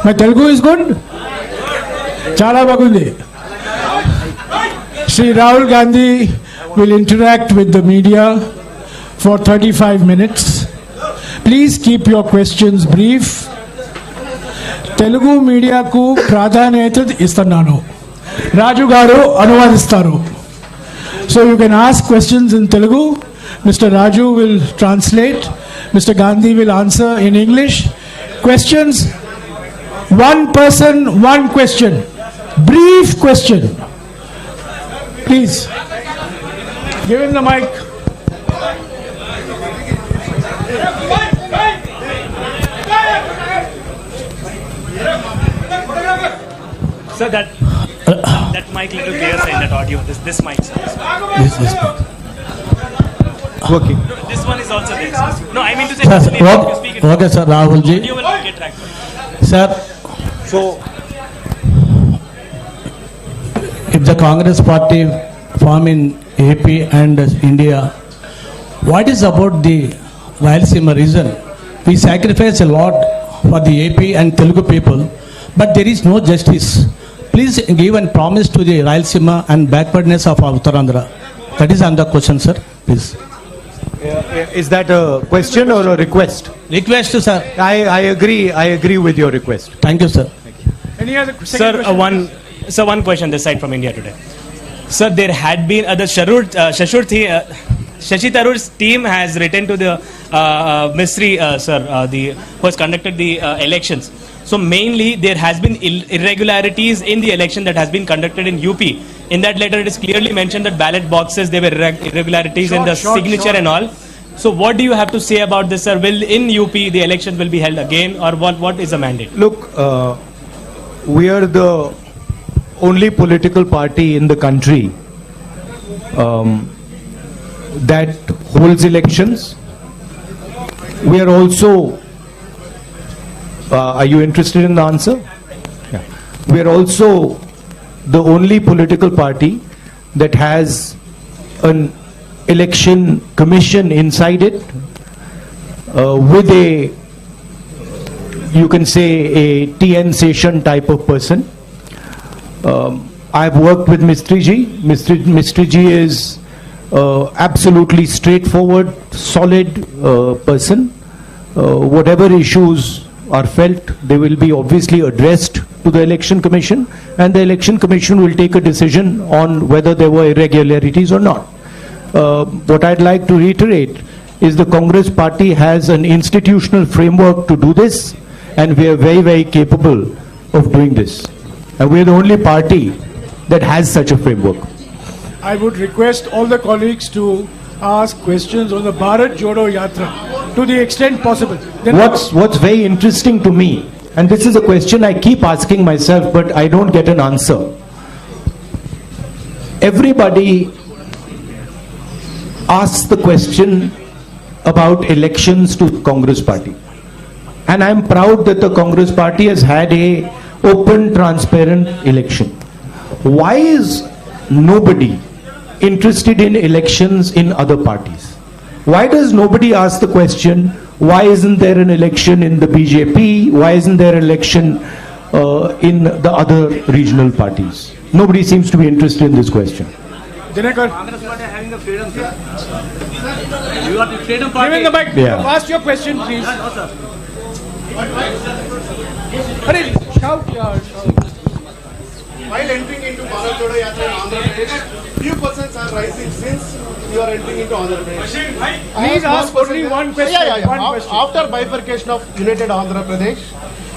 My Telugu is good? Chala bagundi. Shri Rahul Gandhi will interact with the media for 35 minutes. Please keep your questions brief. Telugu media ku pradhanayata istannanu. Raju garu anuvadistaru. So you can ask questions in Telugu. Mr. Raju will translate. Mr. Gandhi will answer in English. Questions, one person, one question. Brief question. Please. Give him the mic. Sir, that mic little clear in that audio. This mic, sir. This mic. Okay. This one is also there. No, I mean to say, if you speak in Okay, sir. Rahul ji. you will get tracked. Sir, So, if the Congress party form in AP and India, what is about the Rayalaseema region? We sacrifice a lot for the AP and Telugu people, but there is no justice. Please give a promise to the Rayalaseema and backwardness of Uttarandhra. That is another question, sir. Please. is that a question or a request? Request, sir. I agree with your request. Thank you, sir. Any other second Sir, question? one question this side from India today. Sir, there had been Shashi Tharoor's team has written to the ministry, sir, who has conducted the elections. So mainly there has been irregularities in the election that has been conducted in UP. In that letter, it is clearly mentioned that ballot boxes, there were irregularities in the signature and all. So what do you have to say about this, sir? Will in UP the elections will be held again, or what is the mandate? Look, we are the only political party in the country that holds elections. We are also, are you interested in the answer? Yeah. We are also the only political party that has an election commission inside it with a, you can say, a TN session type of person. I've worked with Mistry Ji. Mistry Ji is absolutely straightforward, solid person. Whatever issues are felt, they will be obviously addressed to the election commission, and the election commission will take a decision on whether there were irregularities or not. What I'd like to reiterate is the Congress party has an institutional framework to do this, and we are very, very capable of doing this. And we are the only party that has such a framework. I would request all the colleagues to ask questions on the Bharat Jodo Yatra to the extent possible. Then What's very interesting to me, and this is a question I keep asking myself, but I don't get an answer. Everybody asks the question about elections to Congress party. And I'm proud that the Congress party has had a open, transparent election. Why is nobody interested in elections in other parties? Why does nobody ask the question, why isn't there an election in the BJP? Why isn't there an election in the other regional parties? Nobody seems to be interested in this question. Dinakar, Congress party having the freedom, sir. You are the freedom give him the mic. Yeah. Ask your question, please. Hurry, shout. While entering into Bharat Jodo Yatra in Andhra Pradesh, few questions are rising since you are entering into Andhra Pradesh. Please ask only one question. One question. After bifurcation of United Andhra Pradesh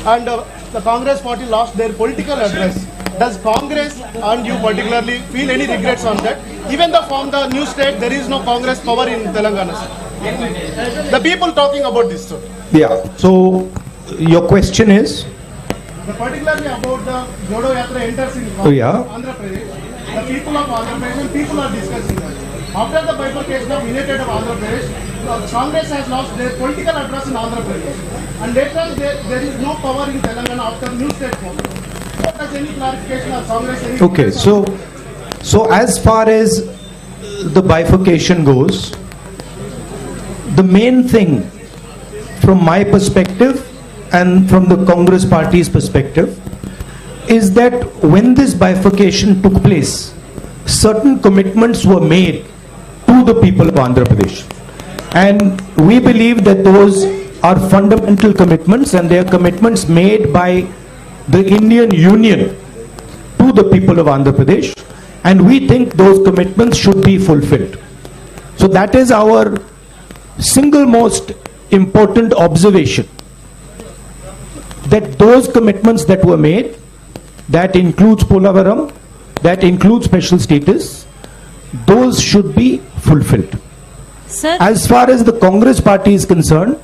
and the Congress party lost their political address, does Congress and you particularly feel any regrets on that? Even though from the new state there is no Congress power in Telangana, sir. The people talking about this, sir. Yeah. So your question is? Particularly about the Jodo Yatra enters in Andhra Pradesh, the people of Andhra Pradesh and people are discussing that. After the bifurcation of United of Andhra Pradesh, Congress has lost their political address in Andhra Pradesh, and later there is no power in Telangana after new state form. Does any clarification of Congress? Okay, so as far as the bifurcation goes, the main thing from my perspective and from the Congress party's perspective, is that when this bifurcation took place, certain commitments were made to the people of Andhra Pradesh. And we believe that those are fundamental commitments, and they are commitments made by the Indian Union to the people of Andhra Pradesh, and we think those commitments should be fulfilled. So that is our single most important observation, that those commitments that were made, that includes Polavaram, that includes special status, those should be fulfilled. Sir, As far as the Congress party is concerned,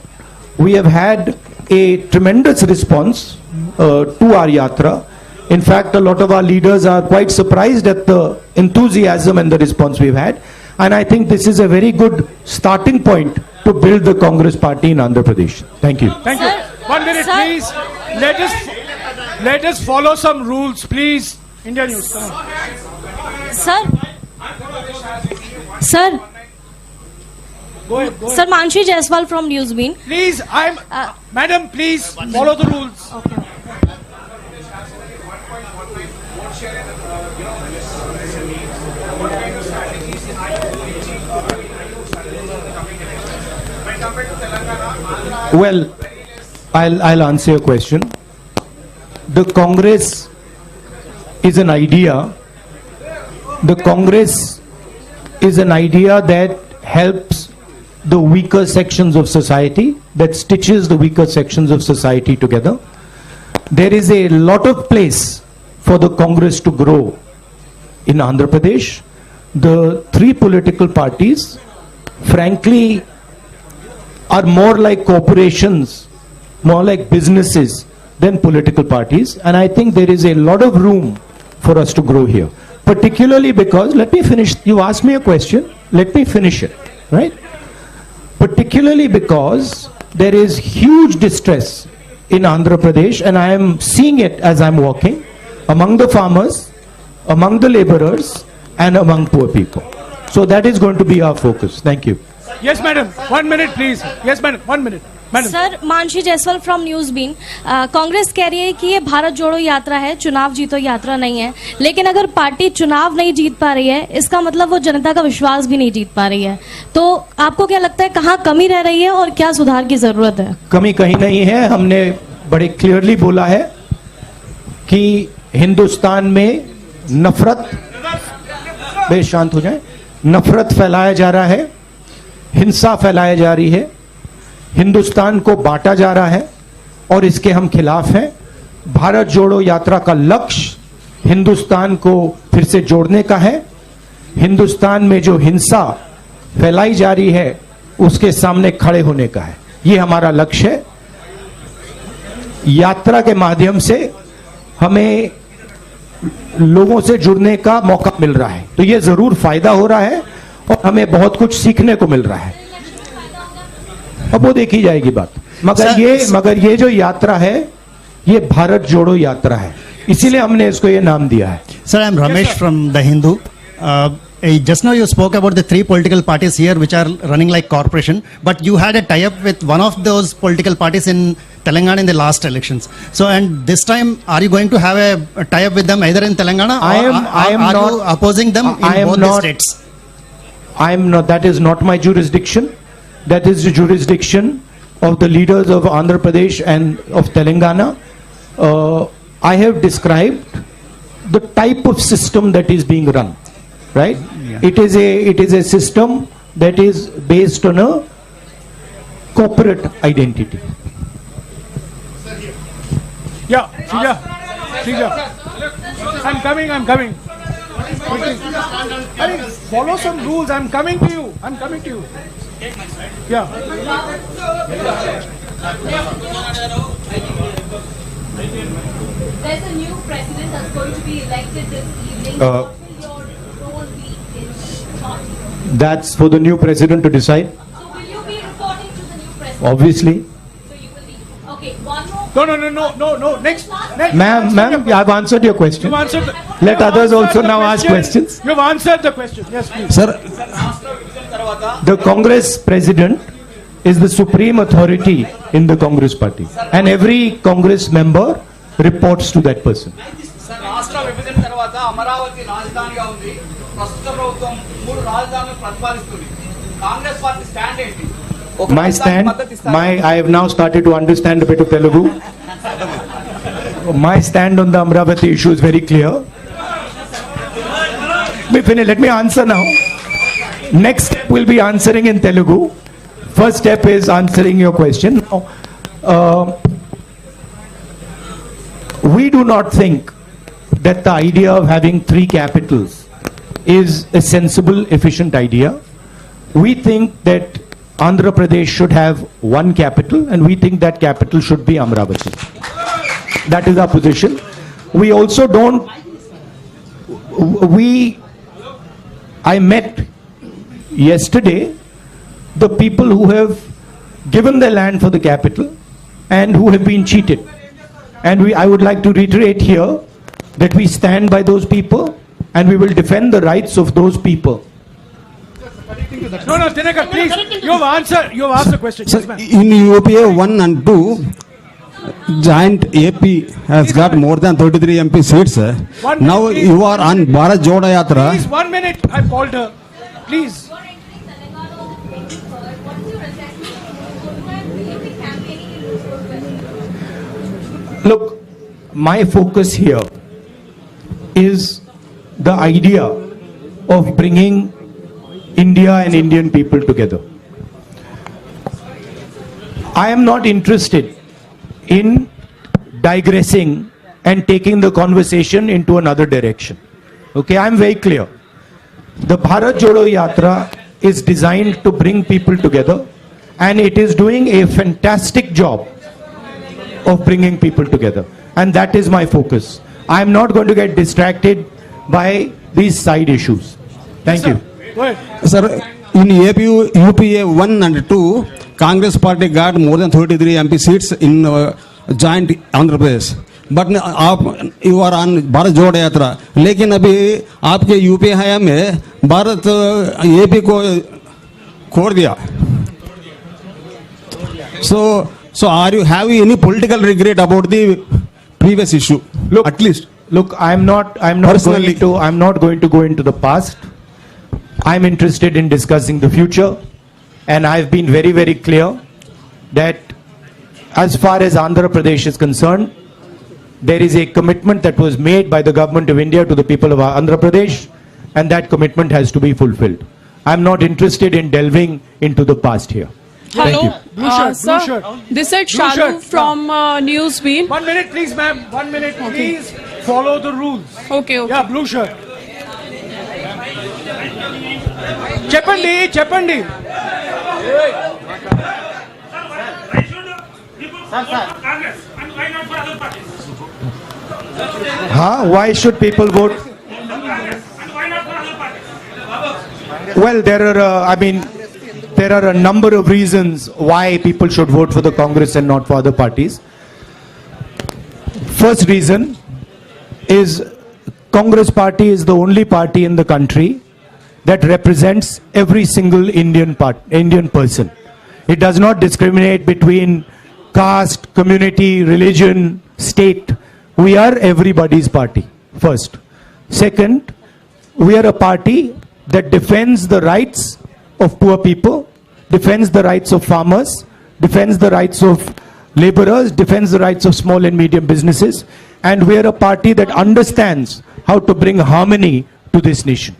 we have had a tremendous response to our yatra. In fact, a lot of our leaders are quite surprised at the enthusiasm and the response we've had. And I think this is a very good starting point to build the Congress party in Andhra Pradesh. Thank you. Thank Sir, you. 1 minute, sir. please. Let us follow some rules, please. India News, come on. Sir, Go ahead. Sir Manshi Jaiswal from Newsbeam. Please, Madam, please follow the rules. Okay. Well, I'll answer your question. The Congress is an idea. The Congress is an idea that helps the weaker sections of society, that stitches the weaker sections of society together. There is a lot of place for the Congress to grow in Andhra Pradesh. The three political parties, frankly, are more like corporations, more like businesses than political parties. And I think there is a lot of room for us to grow here. Particularly because, let me finish, you asked me a question, let me finish it, right? Particularly because there is huge distress in Andhra Pradesh, and I am seeing it as I'm walking, among the farmers, among the laborers, and among poor people. So that is going to be our focus. Thank you. Yes, madam. 1 minute, please. Yes, madam. 1 minute. Madam. Sir Mansi Jaiswal from न्यूज़बीन, कांग्रेस कह रही है कि ये भारत जोड़ो यात्रा है, चुनाव जीतो यात्रा नहीं है। लेकिन अगर पार्टी चुनाव नहीं जीत पा रही है, इसका मतलब वो जनता का विश्वास भी नहीं जीत पा रही है। तो आपको क्या लगता है कहाँ कमी रह रही है और क्या सुधार की जरूरत है? कमी कहीं नहीं है। हमने बड़े क्लियरली बोला है कि हिंदुस्तान में नफरत, बेश शांत हो जाए, नफरत फैलाया जा रहा है, हिंसा फैलाई जा रही है, हिंदुस्तान को बांटा जा रहा है और इसके हम खिलाफ हैं। भारत जोड़ो यात्रा का लक्ष्य हिंदुस्तान को फिर से जोड़ने का है। हिंदुस्तान में जो हिंसा फैलाई जा रही है उसके सामने खड़े होने का है। ये हमारा लक्ष्य है। यात्रा के माध्यम से हमें लोगों से जुड़ने का मौका मिल रहा है, तो ये जरूर फायदा हो रहा है और हमें बहुत कुछ सीखने को मिल रहा है। अब वो देखी जाएगी बात। मगर ये जो यात्रा है ये भारत जोड़ो यात्रा है, इसीलिए हमने इसको ये नाम दिया है। Sir, I am Ramesh from The Hindu. Just now you spoke about the three political parties here which are running like corporation, but you had a tie-up with one of those political parties in Telangana in the last elections. So, and this time, are you going to have a tie-up with them either in Telangana or are you opposing them in both the states? I am not. That is not my jurisdiction. That is the jurisdiction of the leaders of Andhra Pradesh and of Telangana. I have described the type of system that is being run, right? Yeah. It is a system that is based on a corporate identity. Yeah, Srija. I'm coming. I mean, follow some rules. I'm coming to you. Yeah. There's a new president that's going to be elected this evening. What will your role be in the party? That's for the new president to decide. So will you be reporting to the new president? Obviously. So you will be. Okay, one more. No. Next. Ma'am, I've answered your question. You've answered Let others also now ask questions. You've answered the question. Yes, please. Sir, The Congress president is the supreme authority in the Congress party. And every Congress member reports to that person. Sir రాష్ట్ర విభజన తర్వాత అమరావతి రాజధానిగా ఉంది. ప్రస్తుత ప్రభుత్వం 3 రాజధానులను ప్రతిపాదిస్తుంది. Congress party stand ఏంటి? My stand, I have now started to understand a bit of Telugu. My stand on the Amravati issue is very clear. Let me answer now. Next step will be answering in Telugu. First step is answering your question. We do not think that the idea of having 3 capitals is a sensible, efficient idea. We think that Andhra Pradesh should have 1 capital, and we think that capital should be Amravati. That is our position. We also don't. I met yesterday the people who have given their land for the capital and who have been cheated. And I would like to reiterate here that we stand by those people and we will defend the rights of those people. No, Tinaka, please. You have answered the question. Sir, Yes, ma'am. in UPA 1 and 2, joint AP has got more than 33 MP seats. Sir. One Now minute, you are on Bharat Jodo Yatra. Please, 1 minute. I've called her. Please. You're entering Telangana on the 23rd. What is your assessment of the campaigning in this process? Look, my focus here is the idea of bringing India and Indian people together. I am not interested in digressing and taking the conversation into another direction. Okay, I am very clear. The Bharat Jodo Yatra is designed to bring people together, and it is doing a fantastic job of bringing people together, and that is my focus. I am not going to get distracted by these side issues. Thank you. Go ahead. Sir, in UPA 1 and 2, Congress party got more than 33 MP seats in joint Andhra Pradesh. But आप you are on Bharat जोड़ो यात्रा, लेकिन अभी आपके UP हया में Bharat AP को छोड़ दिया. So are you having any political regret about the previous issue? Look, at least. Look, I'm not Personally. going to go into the past. I'm interested in discussing the future, and I've been very, very clear that as far as Andhra Pradesh is concerned, there is a commitment that was made by the government of India to the people of Andhra Pradesh, and that commitment has to be fulfilled. I'm not interested in delving into the past here. Hello, Blue shirt, sir. blue shirt. This is Blue Shalu shirt, from Newsbeat. 1 minute, please, ma'am. 1 minute, please. Follow the rules. Okay. Yeah, blue shirt. Cheppandi. Why should people vote? Well, there are a number of reasons why people should vote for the Congress and not for other parties. First reason is Congress party is the only party in the country that represents every single Indian person. It does not discriminate between caste, community, religion, state. We are everybody's party, first. Second, we are a party that defends the rights of poor people, defends the rights of farmers, defends the rights of laborers, defends the rights of small and medium businesses, and we are a party that understands how to bring harmony to this nation.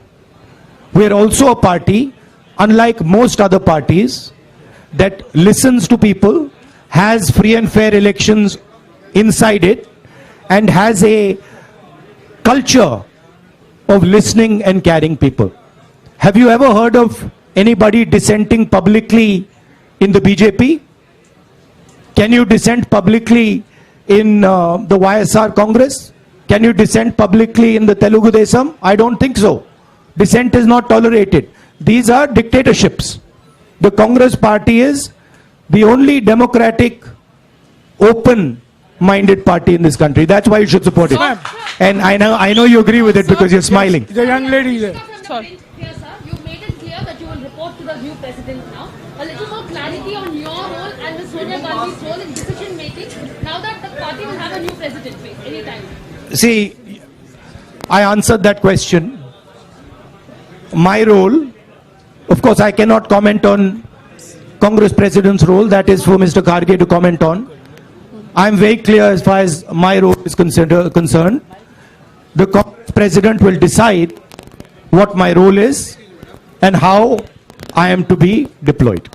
We are also a party, unlike most other parties, that listens to people, has free and fair elections inside it, and has a culture of listening and caring people. Have you ever heard of anybody dissenting publicly in the BJP? Can you dissent publicly in the YSR Congress? Can you dissent publicly in the Telugu Desam? I don't think so. Dissent is not tolerated. These are dictatorships. The Congress party is the only democratic, open-minded party in this country. That's why you should support it. And I know you agree with it because you're smiling. The young lady there. Here, sir, you made it clear that you will report to the new president now. A little more clarity clarity on your role and Ms. Sonia Gandhi's role in decision making now that the party will have a new president anytime? See, I answered that question. My role, of course, I cannot comment on Congress President's role. That is for Mr. Kharge to comment on. I am very clear as far as my role is concerned. The Congress President will decide what my role is and how I am to be deployed.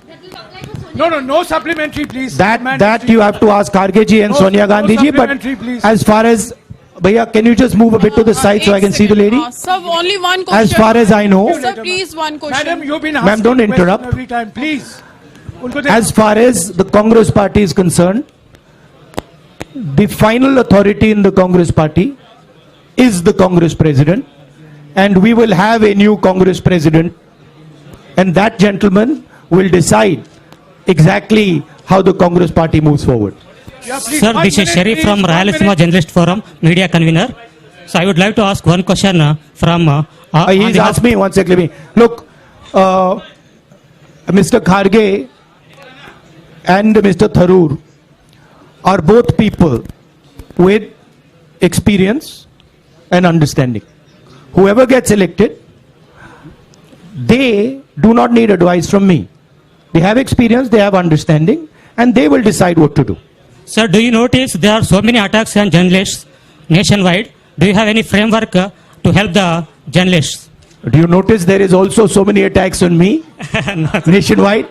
No supplementary, please. That you have to ask Kharge ji and No, Sonia no Gandhi ji. But supplementary, please. as far as, Bhaiya, can you just move a bit to the side so I can see the lady? Sir, only one question. As far as I know, Sir, please, one question. Madam, you've been Ma'am, asking don't question interrupt. every time, please. Unko as far as the Congress party is concerned, the final authority in the Congress party is the Congress President, and we will have a new Congress President, and that gentleman will decide exactly how the Congress party moves forward. Yeah, please, Sir, 1 this is minute, Sharif please, from 1 Rayalaseema minute. Journalist Forum, media convener. So I would like to ask one question from. on He's behalf- asked me, one second, let me. Look, Mr. Kharge and Mr. Tharoor are both people with experience and understanding. Whoever gets elected, they do not need advice from me. They have experience, they have understanding, and they will decide what to do. Sir, do you notice there are so many attacks on journalists nationwide? Do you have any framework to help the journalists? Do you notice there is also so many attacks on me nationwide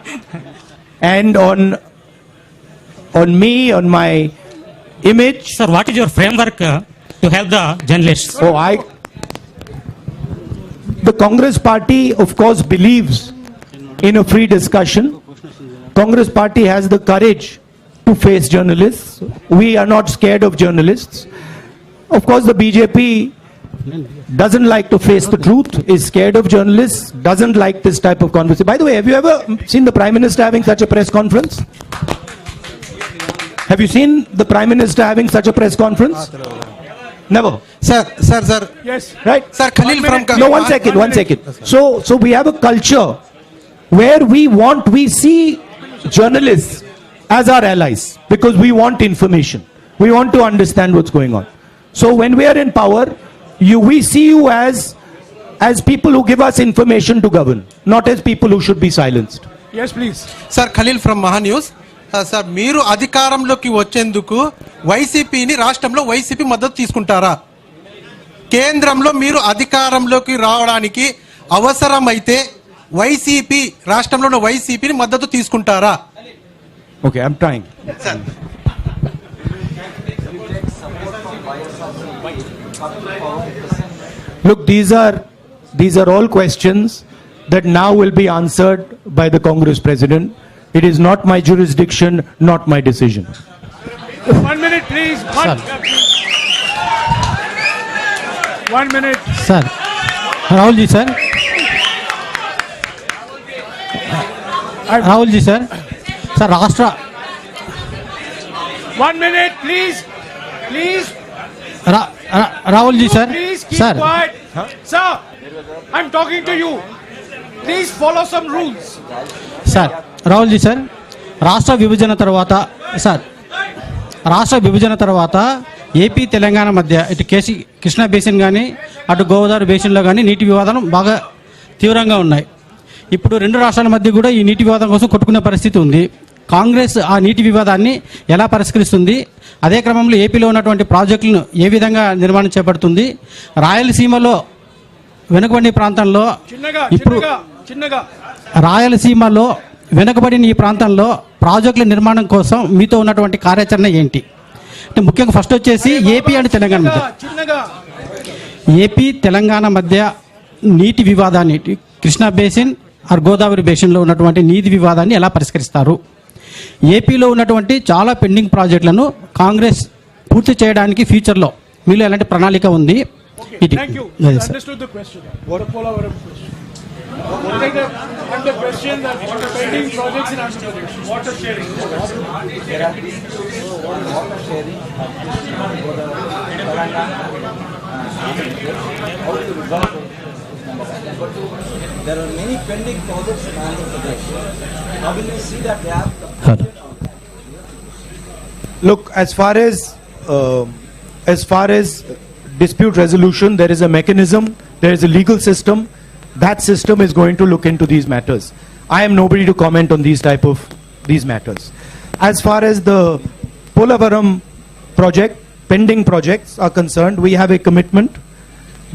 and on me, on my image? Sir, what is your framework to help the journalists? The Congress party, of course, believes in a free discussion. Congress party has the courage to face journalists. We are not scared of journalists. Of course, the BJP doesn't like to face the truth, is scared of journalists, doesn't like this type of conversation. By the way, have you ever seen the Prime Minister having such a press conference? Have you seen the Prime Minister having such a press conference? Never. Sir. Yes. Right? Sir, Khalil from... No, one second. So we have a culture where we see journalists as our allies because we want information. We want to understand what's going on. So when we are in power, we see you as people who give us information to govern, not as people who should be silenced. Yes, please. Sir Khaleel from Maha News. Sir, మీరు అధికారంలోకి వచ్చేందుకు వైసీపీని రాష్ట్రంలో YCP మద్దతు తీసుకుంటారా? కేంద్రంలో మీరు అధికారంలోకి రావడానికి అవసరమైతే వైసీపీ రాష్ట్రంలో ఉన్న వైసీపీని మద్దతు తీసుకుంటారా? Okay, I'm trying. Look, these are all questions that now will be answered by the Congress President. It is not my jurisdiction, not my decision. 1 minute, please. 1 minute. Sir, Rahul ji, sir. Rahul ji, sir. Sir, Rashtra. 1 minute, please. Please. Rahul ji, sir. Please keep Sir. quiet. Sir, I'm talking to you. Please follow some rules. Sir Rahul ji sir రాష్ట్ర విభజన తర్వాత AP Telangana మధ్య ఇటు Krishna basin కానీ అటు గోదావరి బేసిన్లో కానీ నీటి వివాదం బాగా తీవ్రంగా ఉన్నాయి. ఇప్పుడు రెండు రాష్ట్రాల మధ్య కూడా ఈ నీటి వివాదం కోసం కొట్టుకునే పరిస్థితి ఉంది. కాంగ్రెస్ ఆ నీటి వివాదాన్ని ఎలా పరిష్కరిస్తుంది? అదే క్రమంలో ఏపీలో ఉన్నటువంటి ప్రాజెక్టులను ఏ విధంగా నిర్మాణం చేపడుతుంది? రాయలసీమలో వెనుకబడిన ప్రాంతంలో ఇప్పుడు రాయలసీమలో వెనుకబడిన ఈ ప్రాంతంలో ప్రాజెక్టుల నిర్మాణం కోసం మీతో ఉన్నటువంటి కార్యాచరణ ఏంటి? అంటే ముఖ్యంగా ఫస్ట్ వచ్చేసి ఏపీ అండ్ తెలంగాణ మధ్య నీటి వివాదాన్ని కృష్ణా బేసిన్ ఆర్ గోదావరి బేసిన్లో ఉన్నటువంటి నీటి వివాదాన్ని ఎలా పరిష్కరిస్తారు? ఏపీలో ఉన్నటువంటి చాలా పెండింగ్ ప్రాజెక్టులను కాంగ్రెస్ పూర్తి చేయడానికి ఫ్యూచర్లో మీలో ఎలాంటి ప్రణాళిక ఉంది? Thank you. Understood the question. What a Polavaram question. And the question that pending projects in Andhra Pradesh. Water sharing. There are many pending projects in Andhra Pradesh. How will you see that gap? Look, as far as dispute resolution, there is a mechanism, there is a legal system. That system is going to look into these matters. I am nobody to comment on these matters. As far as the Polavaram project, pending projects are concerned, we have a commitment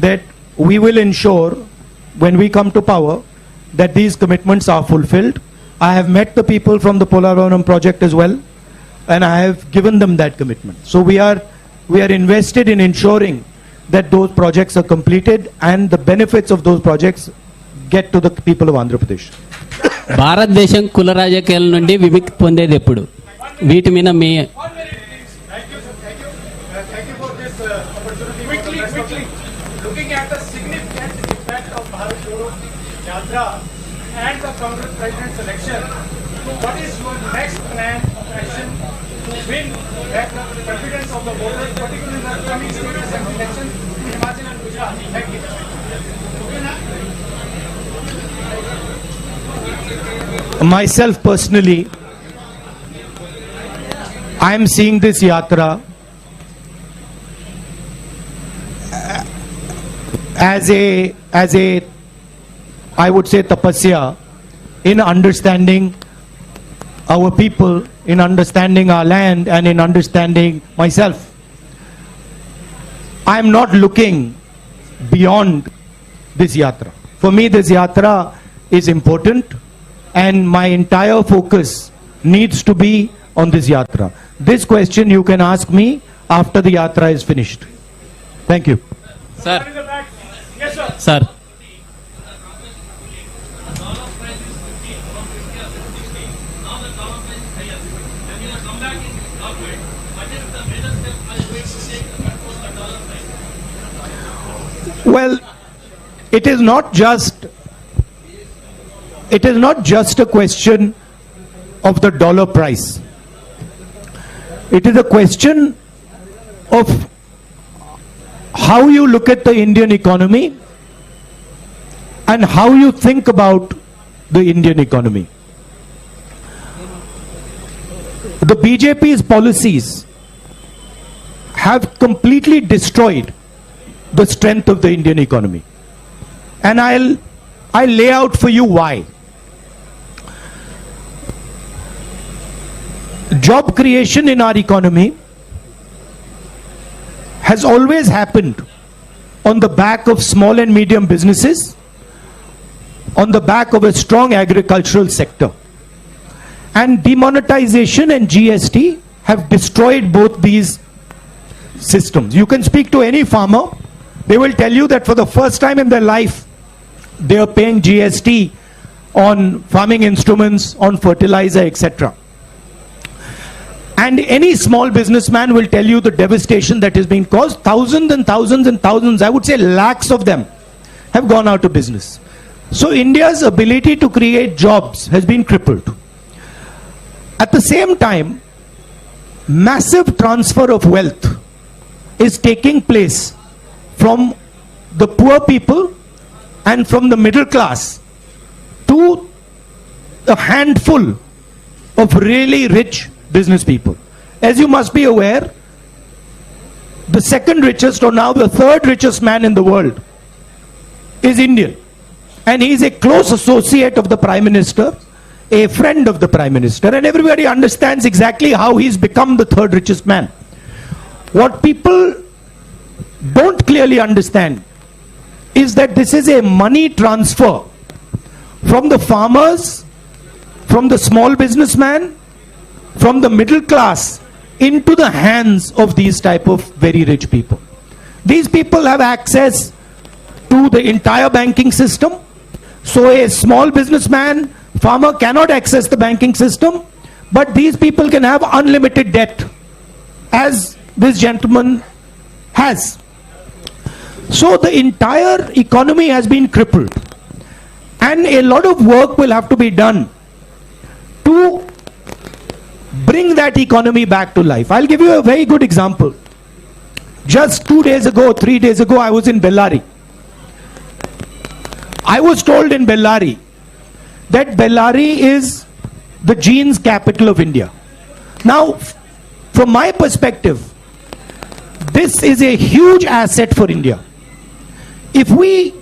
that we will ensure when we come to power that these commitments are fulfilled. I have met the people from the Polavaram project as well, and I have given them that commitment. So we are invested in ensuring that those projects are completed and the benefits of those projects get to the people of Andhra Pradesh. భారతదేశం కుల రాజకీయాల నుండి విముక్తి పొందేది ఎప్పుడు? వీటి మీద మీ Quickly, looking at the significant impact of Bharat Jodo Yatra and the Congress President's election, what is your next plan of action to win back the confidence of the voters, particularly in the coming state assembly elections in Himachal and Gujarat? Thank you. Myself personally, I am seeing this yatra as a I would say tapasya in understanding our people, in understanding our land, and in understanding myself. I am not looking beyond this yatra. For me, this yatra is important, and my entire focus needs to be on this yatra. This question you can ask me after the yatra is finished. Thank you. Sir. Yes, sir. Sir. Well, it is not just a question of the dollar price. It is a question of how you look at the Indian economy and how you think about the Indian economy. The BJP's policies have completely destroyed the strength of the Indian economy. And I'll lay out for you why. Job creation in our economy has always happened on the back of small and medium businesses, on the back of a strong agricultural sector. And demonetization and GST have destroyed both these systems. You can speak to any farmer, they will tell you that for the first time in their life, they are paying GST on farming instruments, on fertilizer, etc. And any small businessman will tell you the devastation that has been caused. Thousands and thousands and thousands, I would say lakhs of them, have gone out of business. So India's ability to create jobs has been crippled. At the same time, massive transfer of wealth is taking place from the poor people and from the middle class to a handful of really rich business people. As you must be aware, the second richest, or now the third richest man in the world is Indian. And he is a close associate of the Prime Minister, a friend of the Prime Minister, and everybody understands exactly how he's become the third richest man. What people don't clearly understand is that this is a money transfer from the farmers, from the small businessman, from the middle class into the hands of these type of very rich people. These people have access to the entire banking system. So a small businessman, farmer cannot access the banking system, but these people can have unlimited debt, as this gentleman has. So the entire economy has been crippled, and a lot of work will have to be done to bring that economy back to life. I'll give you a very good example. Just 2 days ago, 3 days ago, I was in Bellary. I was told in Bellary that Bellary is the jeans capital of India. Now, from my perspective, this is a huge asset for India. If we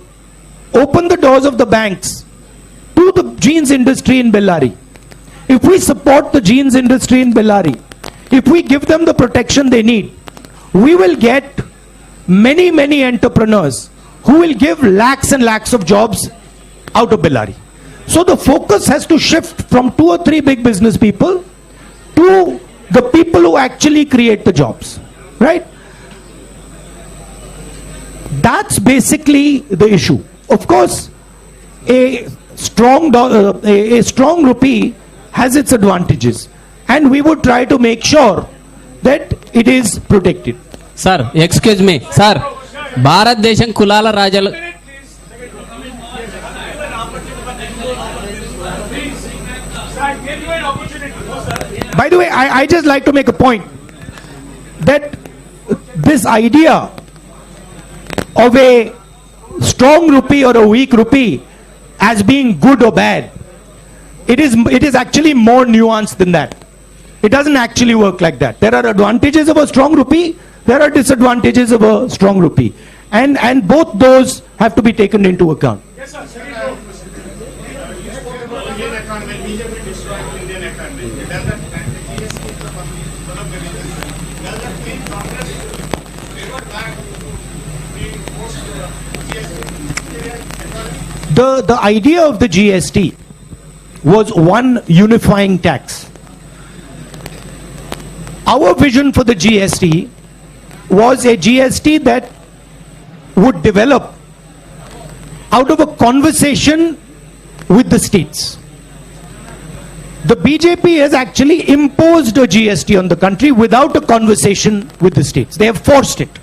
open the doors of the banks to the jeans industry in Bellary, if we support the jeans industry in Bellary, if we give them the protection they need, we will get many, many entrepreneurs who will give lakhs and lakhs of jobs out of Bellary. So the focus has to shift from 2 or 3 big business people to the people who actually create the jobs, right? That's basically the issue. Of course, a strong rupee has its advantages, and we would try to make sure that it is protected. Sir, excuse me, sir. భారతదేశం కులాల రాజాలు By the way, I just like to make a point that this idea of a strong rupee or a weak rupee as being good or bad, it is actually more nuanced than that. It doesn't actually work like that. There are advantages of a strong rupee, there are disadvantages of a strong rupee, and both those have to be taken into account. Yes, sir. You spoke about Indian economy, BJP destroying Indian economy. Does that GST is one of the reasons? Does that mean Congress revert back to being forced GST? The idea of the GST was one unifying tax. Our vision for the GST was a GST that would develop out of a conversation with the states. The BJP has actually imposed a GST on the country without a conversation with the states. They have forced it.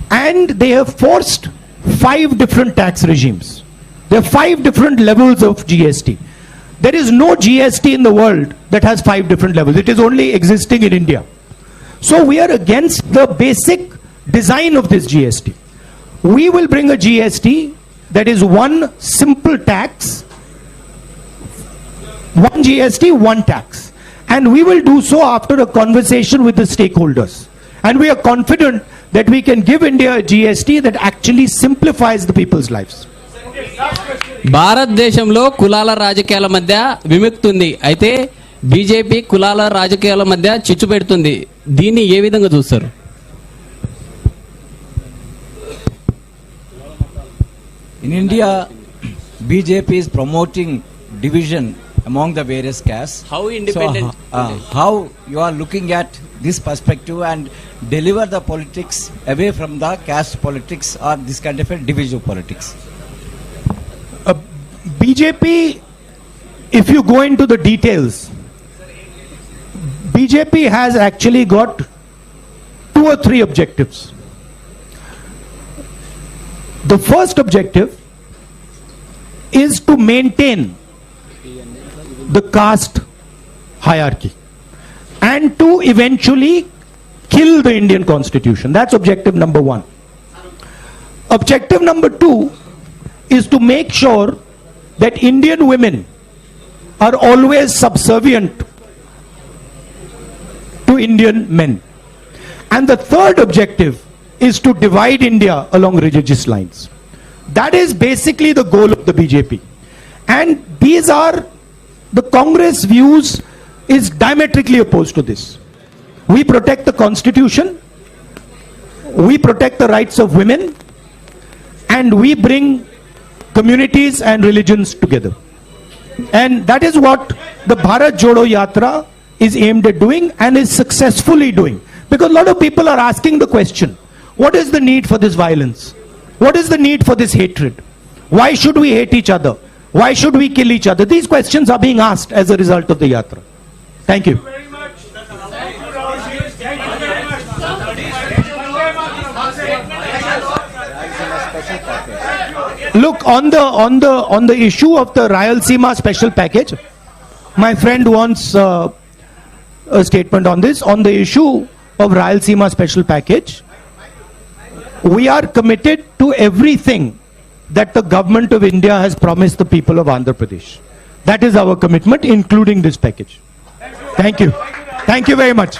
And they have forced 5 different tax regimes. There are 5 different levels of GST. There is no GST in the world that has 5 different levels. It is only existing in India. So we are against the basic design of this GST. We will bring a GST that is one simple tax, one GST, one tax. And we will do so after a conversation with the stakeholders. And we are confident that we can give India a GST that actually simplifies the people's lives. భారతదేశంలో కులాల రాజకీయాల మధ్య విముక్తి ఉంది. అయితే BJP కులాల రాజకీయాల మధ్య చిచ్చు పెడుతుంది. దీన్ని ఏ విధంగా చూస్తారు? In India, BJP is promoting division among the various castes. How independent? So, how you are looking at this perspective and deliver the politics away from the caste politics or this kind of a divisive politics? BJP, if you go into the details, BJP has actually got 2 or 3 objectives. The first objective is to maintain the caste hierarchy and to eventually kill the Indian constitution. That's objective number 1. Objective number 2 is to make sure that Indian women are always subservient to Indian men. And the third objective is to divide India along religious lines. That is basically the goal of the BJP. And these are the Congress views is diametrically opposed to this. We protect the constitution, we protect the rights of women, and we bring communities and religions together. And that is what the Bharat Jodo Yatra is aimed at doing and is successfully doing. Because a lot of people are asking the question, what is the need for this violence? What is the need for this hatred? Why should we hate each other? Why should we kill each other? These questions are being asked as a result of the Yatra. Thank you. Look, on the issue of the Rayalaseema special package, my friend wants a statement on this. On the issue of Rayalaseema special package, we are committed to everything that the government of India has promised the people of Andhra Pradesh. That is our commitment, including this package. Thank you. Thank you very much.